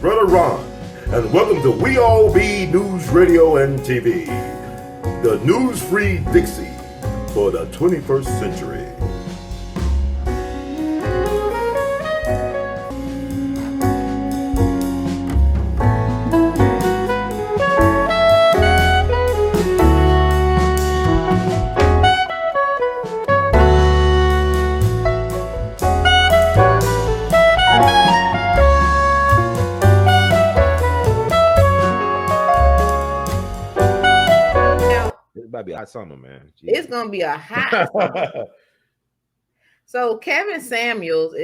Brother Ron, and welcome to We All Be News Radio and TV, the news-free Dixie for the 21st century. Be a hot summer, man. Jeez. It's gonna be a hot summer. So Kevin Samuels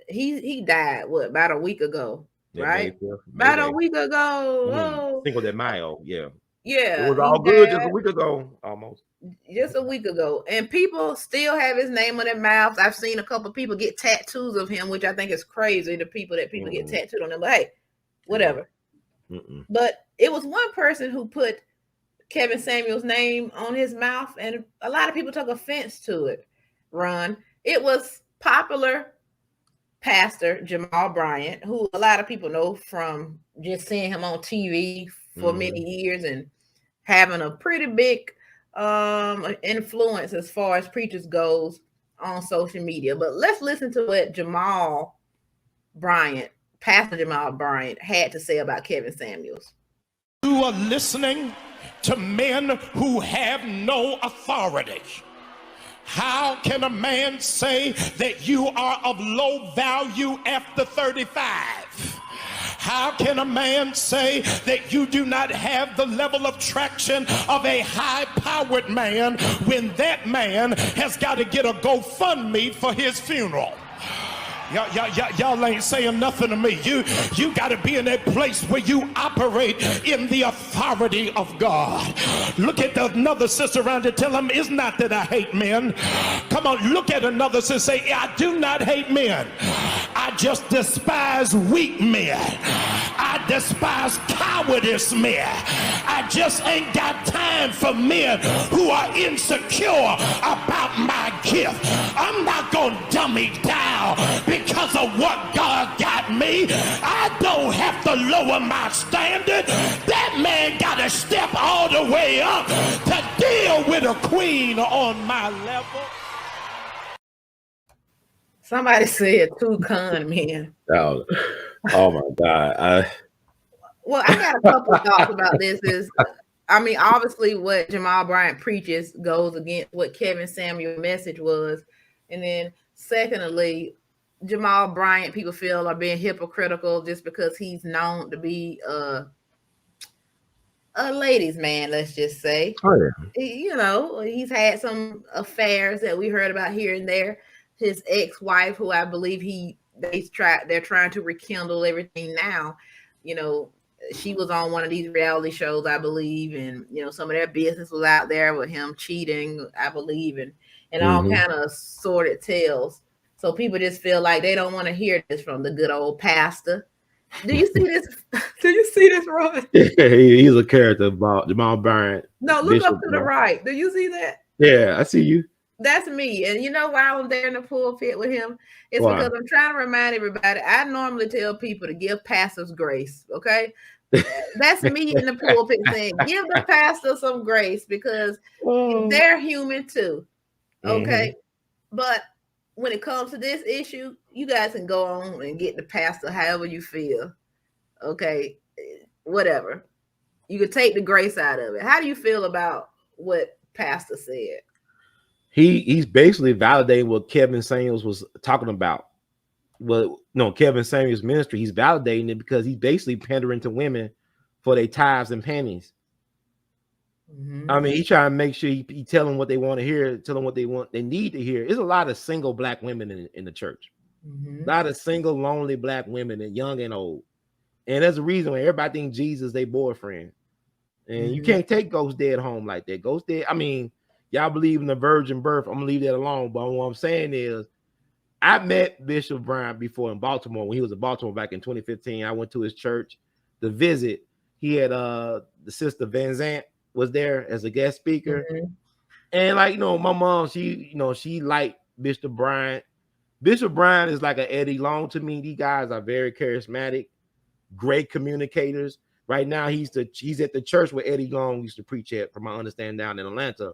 he died about a week ago, right? About a week ago. Cinco de Mayo, yeah. It was all good just a week ago, almost. Just a week ago, and people still have his name on their mouths. I've seen a couple of people get tattoos of him, which I think is crazy. The people get tattooed on them, but hey, whatever. But it was one person who put Kevin Samuels' name on his mouth, and a lot of people took offense to it. Ron, it was popular pastor Jamal Bryant, who a lot of people know from just seeing him on TV for many years and having a pretty big influence as far as preachers goes on social media. But let's listen to what Pastor Jamal Bryant, had to say about Kevin Samuels. You are listening to men who have no authority. How can a man say that you are of low value after 35? How can a man say that you do not have the level of traction of a high-powered man when that man has got to get a GoFundMe for his funeral? Y'all ain't saying nothing to me. You got to be in that place where you operate in the authority of God. Look at another sister around you. Tell them, it's not that I hate men. Come on, look at another sister. Say, I do not hate men. I just despise weak men. I despise cowardice men. I just ain't got time for men who are insecure about my gift. I'm not going to dummy down because of what God got me. I don't have to lower my standard. That man got to step all the way up to deal with a queen on my level. Somebody said too con, man. Oh my God. Well, I got a couple of thoughts about this. Obviously what Jamal Bryant preaches goes against what Kevin Samuel's message was. And then secondly, Jamal Bryant, people feel, are being hypocritical just because he's known to be a ladies' man, let's just say. Oh, yeah. He's had some affairs that we heard about here and there. His ex-wife, who I believe they're trying to rekindle everything now. She was on one of these reality shows, I believe, and some of their business was out there with him cheating, I believe, and all kind of sordid tales. So people just feel like they don't want to hear this from the good old pastor. Do you see this? Do you see this, Ron? Yeah, he's a character, Jamal Bryant. No, look up to the right. Do you see that? Yeah, I see you. That's me. And you know why I'm there in the pulpit with him? It's because I'm trying to remind everybody. I normally tell people to give pastors grace, okay? That's me in the pulpit saying, give the pastor some grace because they're human too, okay? But when it comes to this issue, you guys can go on and get the pastor however you feel, okay? Whatever. You can take the grace out of it. How do you feel about what pastor said? He's basically validating what Kevin Samuels was talking about. Well, no, Kevin Samuels' ministry, he's validating it because he's basically pandering to women for their tithes and pennies. He's trying to make sure he tell them what they want to hear, tell them what they need to hear. There's a lot of single black women in the church. A lot of single, lonely black women, and young and old. And there's a reason why everybody thinks Jesus their boyfriend. And you can't take Ghost Dead home like that. Ghost Dead, y'all believe in the virgin birth. I'm gonna leave that alone. But what I'm saying is, I met Bishop Bryant before in Baltimore when he was in Baltimore back in 2015. I went to his church to visit. He had the sister Van Zant was there as a guest speaker. And my mom, she liked Bishop Bryant. Bishop Bryant is like an Eddie Long to me. These guys are very charismatic. great communicators. Right now, he's at the church where Eddie Long used to preach at, from my understanding, down in Atlanta.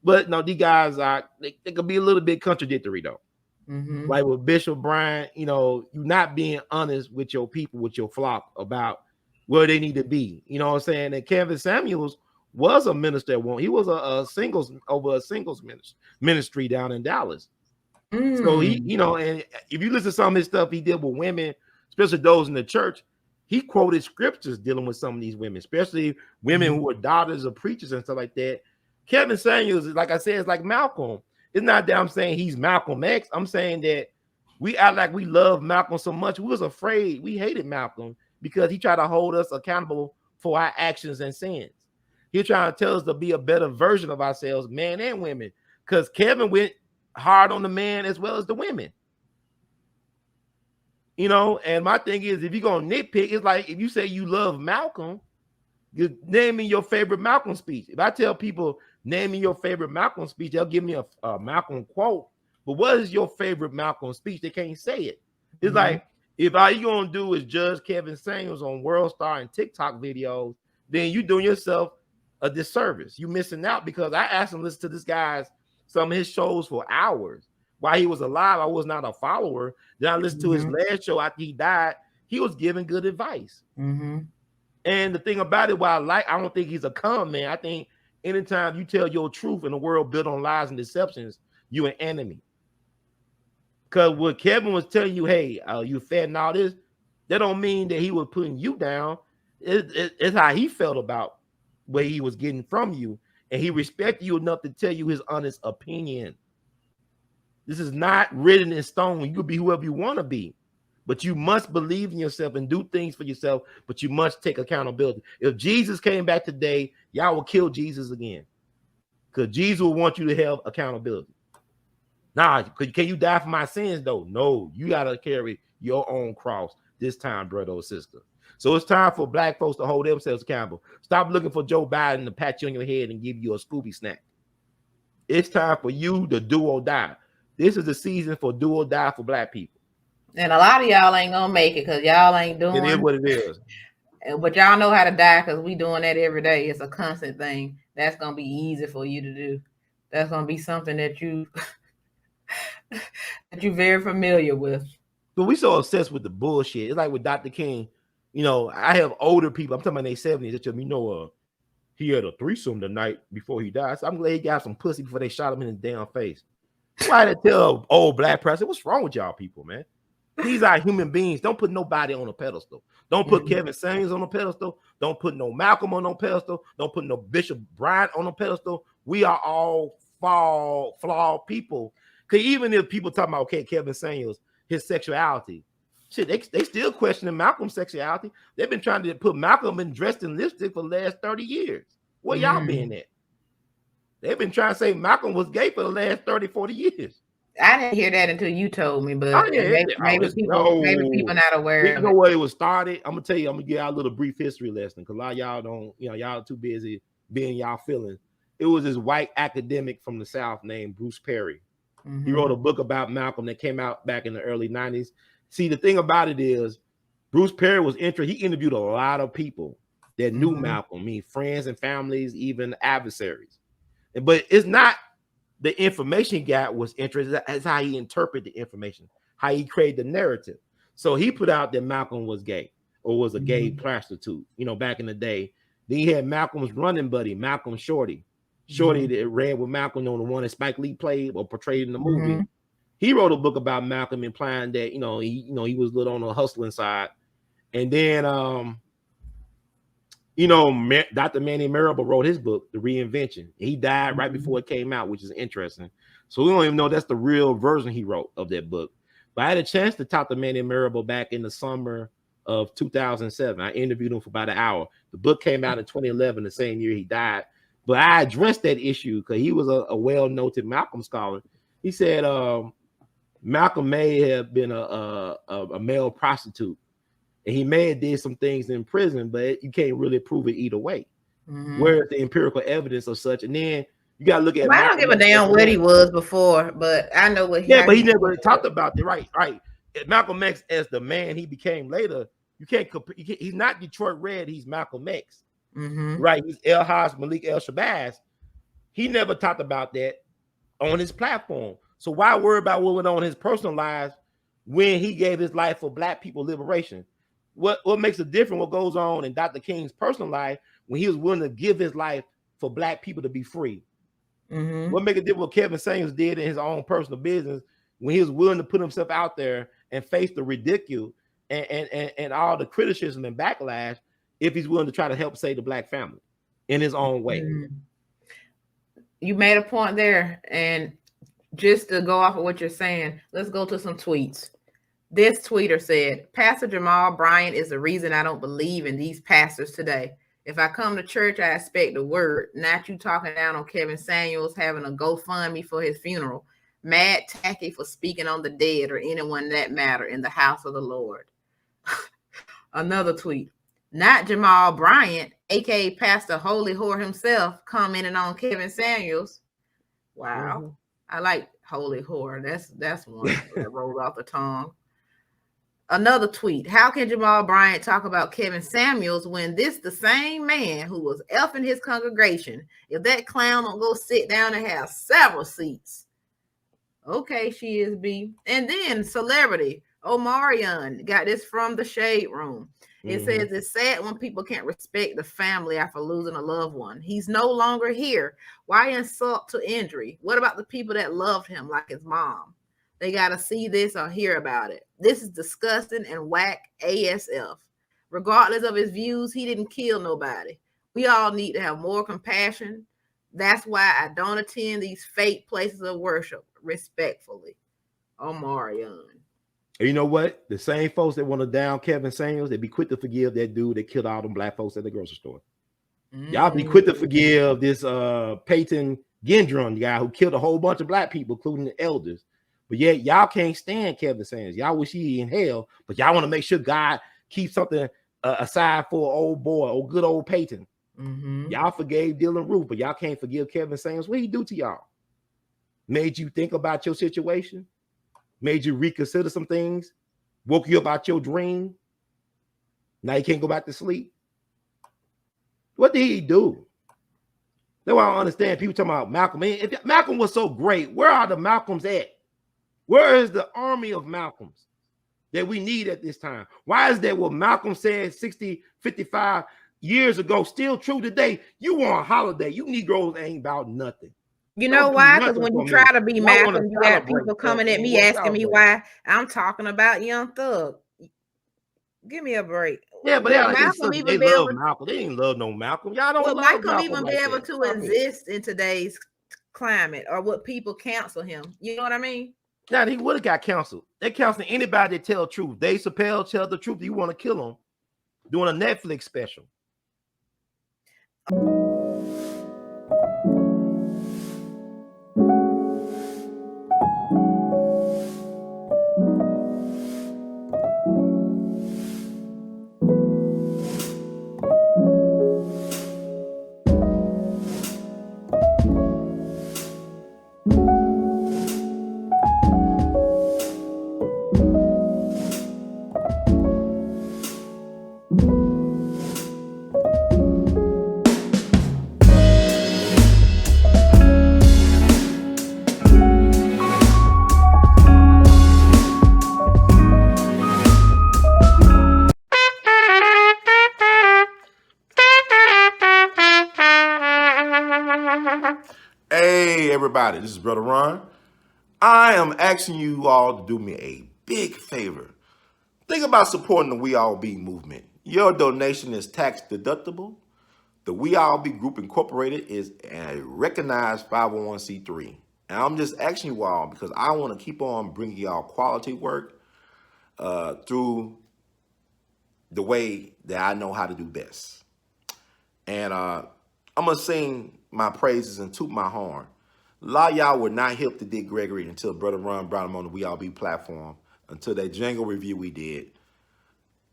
But no, these guys they could be a little bit contradictory though. Like with Bishop Bryant, you're not being honest with your people, with your flock about where they need to be. You know what I'm saying? And Kevin Samuels was a minister at one. He was a singles ministry down in Dallas. So he, and if you listen to some of his stuff he did with women, especially those in the church, he quoted scriptures dealing with some of these women, especially women who were daughters of preachers and stuff like that. Kevin Samuels, like I said, is like Malcolm. It's not that I'm saying he's Malcolm X. I'm saying that we act like we love Malcolm so much. We was afraid. We hated Malcolm because he tried to hold us accountable for our actions and sins. He's trying to tell us to be a better version of ourselves, men and women, because Kevin went hard on the man as well as the women. And my thing is, if you're going to nitpick, it's like if you say you love Malcolm, you're naming your favorite Malcolm speech. If I tell people, name me your favorite Malcolm speech, they'll give me a Malcolm quote. But what is your favorite Malcolm speech? They can't say it. It's like, if all you're going to do is judge Kevin Samuels on World Star and TikTok videos, then you're doing yourself a disservice. You're missing out, because I asked him to listen to this guy's, some of his shows for hours. While he was alive, I was not a follower. Then I listened to his last show after he died. He was giving good advice. And the thing about it, I don't think he's a con man. I think anytime you tell your truth in a world built on lies and deceptions, you're an enemy. Because what Kevin was telling you, hey, you fat and all this, that don't mean that he was putting you down. It's how he felt about what he was getting from you. And he respected you enough to tell you his honest opinion. This is not written in stone. You could be whoever you want to be, but you must believe in yourself and do things for yourself, but you must take accountability. If Jesus came back today, y'all will kill Jesus again, because Jesus will want you to have accountability. Nah, can you die for my sins though? No, you got to carry your own cross this time, brother or sister. So it's time for black folks to hold themselves accountable. Stop looking for Joe Biden to pat you on your head and give you a Scooby snack. It's time for you to do or die. This is the season for do or die for black people. And a lot of y'all ain't gonna make it because y'all ain't doing it. Is what it is. But y'all know how to die because we doing that every day. It's a constant thing. That's gonna be easy for you to do. That's gonna be something that you that you're very familiar with. But we so obsessed with the bullshit. It's like with Dr. King. I have older people. I'm talking about in their 70s. They tell me, he had a threesome the night before he died. So I'm glad he got some pussy before they shot him in his damn face. Why they tell an old black person, what's wrong with y'all people, man? These are human beings. Don't put nobody on a pedestal. Don't put Kevin Samuels on a pedestal. Don't put no Malcolm on no pedestal. Don't put no Bishop Bryant on a pedestal. We are all flawed people. Because even if people talk about, Kevin Samuels, his sexuality, shit, they still questioning Malcolm's sexuality. They've been trying to put Malcolm in dressed in lipstick for the last 30 years. Where y'all been at? They've been trying to say Malcolm was gay for the last 30, 40 years. I didn't hear that until you told me, but maybe people not aware. You know where it was started? I'm going to tell you, I'm going to give y'all a little brief history lesson because a lot of y'all don't, y'all too busy being y'all feelings. It was this white academic from the South named Bruce Perry. He wrote a book about Malcolm that came out back in the early 90s. See, the thing about it is Bruce Perry was interested. He interviewed a lot of people that knew Malcolm, friends and families, even adversaries. But it's not the information he got was interesting. That's how he interpreted the information, how he created the narrative. So he put out that Malcolm was gay or was a gay prostitute, back in the day. Then he had Malcolm's running buddy, Malcolm Shorty. Shorty that ran with Malcolm on the one that Spike Lee played or portrayed in the movie. He wrote a book about Malcolm, implying that, he was a little on the hustling side. And then, Dr. Manny Marable wrote his book, The Reinvention. He died right before it came out, which is interesting. So we don't even know that's the real version he wrote of that book. But I had a chance to talk to Manny Marable back in the summer of 2007. I interviewed him for about an hour. The book came out in 2011, the same year he died. But I addressed that issue because he was a well-noted Malcolm scholar. He said Malcolm may have been a male prostitute. And he may have did some things in prison, but you can't really prove it either way. Where's the empirical evidence of such? And then you got to look at. I don't give a damn what he was before, but I know what. But he never talked about it. Right. Malcolm X as the man he became later. You can't compare. He's not Detroit Red. He's Malcolm X. Right. He's El-Haj Malik El-Shabazz. He never talked about that on his platform. So why worry about what went on in his personal lives when he gave his life for black people liberation? What makes a difference what goes on in Dr. King's personal life when he was willing to give his life for black people to be free? What makes a difference what Kevin Samuels did in his own personal business when he was willing to put himself out there and face the ridicule and all the criticism and backlash if he's willing to try to help save the black family in his own way? You made a point there, and just to go off of what you're saying, let's go to some tweets. This tweeter said, Pastor Jamal Bryant is the reason I don't believe in these pastors today. If I come to church, I expect the word, not you talking down on Kevin Samuels having a GoFundMe for his funeral, mad tacky for speaking on the dead or anyone that matter in the house of the Lord. Another tweet, not Jamal Bryant, aka Pastor Holy Whore himself, commenting on Kevin Samuels. Wow. I like Holy Whore. That's one that rolls off the tongue. Another tweet, how can Jamal Bryant talk about Kevin Samuels when this the same man who was effing his congregation? If that clown don't go sit down and have several seats. Okay, she is B. And then celebrity, Omarion, got this from the Shade Room. It says it's sad when people can't respect the family after losing a loved one. He's no longer here. Why insult to injury? What about the people that loved him like his mom? They got to see this or hear about it. This is disgusting and whack ASF. Regardless of his views, he didn't kill nobody. We all need to have more compassion. That's why I don't attend these fake places of worship. Respectfully, Omarion. And you know what? The same folks that want to down Kevin Samuels, they be quick to forgive that dude that killed all them black folks at the grocery store. Y'all be quick to forgive this Peyton Gendron guy who killed a whole bunch of black people, including the elders. But yet y'all can't stand Kevin Samuels. Y'all wish he in hell, but y'all want to make sure God keeps something aside for old boy, old good old Peyton. Y'all forgave Dylan Roof, but y'all can't forgive Kevin Samuels. What he do to y'all? Made you think about your situation? Made you reconsider some things? Woke you up out your dream? Now you can't go back to sleep? What did he do? That's why I don't understand people talking about Malcolm. If Malcolm was so great, where are the Malcolms at? Where is the army of Malcolms that we need at this time? Why is that what Malcolm said 55 years ago still true today? You want a holiday. You Negroes ain't about nothing. You know why? Because when you try to be Malcolm, you got people coming at me asking me why I'm talking about Young Thug. Give me a break. Yeah, but Malcolm even they love Malcolm. They ain't love no Malcolm. Y'all don't love Malcolm even be able to exist in today's climate, or what people cancel him. You know what I mean? Now he would have got canceled. They cancel anybody that tell the truth. Dave Chappelle tell the truth. You want to kill him? Doing a Netflix special. Hey, everybody, this is Brother Ron. I am asking you all to do me a big favor. Think about supporting the We All Be movement. Your donation is tax deductible. The We All Be Group Incorporated is a recognized 501c3. And I'm just asking you all because I want to keep on bringing y'all quality work through the way that I know how to do best. And I'm going to sing my praises and toot my horn. A lot of y'all were not hip to Dick Gregory until Brother Ron brought him on the We All Be platform, until that jingle review we did.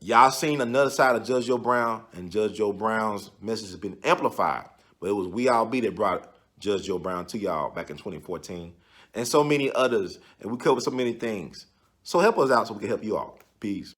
Y'all seen another side of Judge Joe Brown, and Judge Joe Brown's message has been amplified. But it was We All Be that brought Judge Joe Brown to y'all back in 2014. And so many others. And we covered so many things. So help us out so we can help you all. Peace.